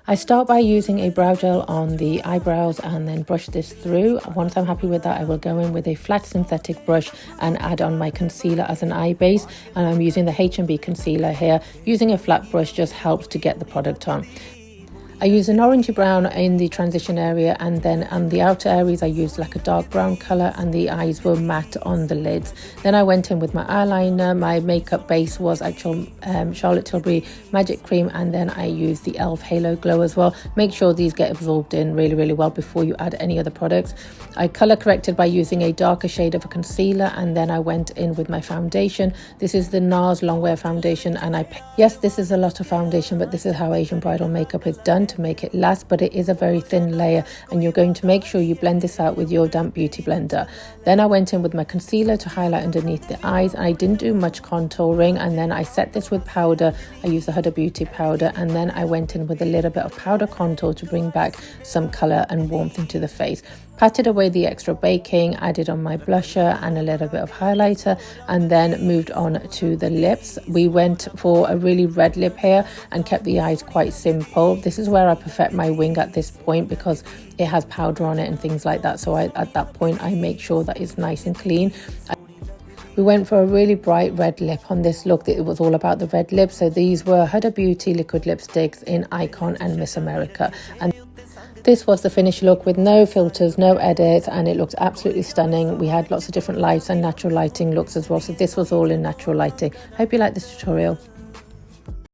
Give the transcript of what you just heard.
I start by using a brow gel on the eyebrows and then brush this through. Once I'm happy with that, I will go in with a flat synthetic brush and add on my concealer as an eye base. And I'm using the H&B concealer here. Using a flat brush just helps to get the product on. I use an orangey brown in the transition area, and then on the outer areas I used like a dark brown colour, and the eyes were matte on the lids. Then I went in with my eyeliner. My makeup base was actual Charlotte Tilbury Magic Cream, and then I used the e.l.f. Halo Glow as well. Make sure these get absorbed in really well before you add any other products. I colour corrected by using a darker shade of a concealer, and then I went in with my foundation. This is the NARS Longwear foundation, and yes, this is a lot of foundation, but this is how Asian bridal makeup is done to make it last, but it is a very thin layer, and you're going to make sure you blend this out with your damp beauty blender. Then I went in with my concealer to highlight underneath the eyes, and I didn't do much contouring, and then I set this with powder. I used the Huda Beauty powder, and then I went in with a little bit of powder contour to bring back some colour and warmth into the face. Patted away the extra baking, added on my blusher and a little bit of highlighter, and then moved on to the lips. We went for a really red lip here and kept the eyes quite simple. This is where I perfect my wing at this point because it has powder on it and things like that. So at that point I make sure that it's nice and clean. We went for a really bright red lip on this look. It was all about the red lips. So these were Huda Beauty liquid lipsticks in Icon and Miss America. And this was the finished look with no filters, no edits, and it looked absolutely stunning. We had lots of different lights and natural lighting looks as well. So this was all in natural lighting. Hope you like this tutorial.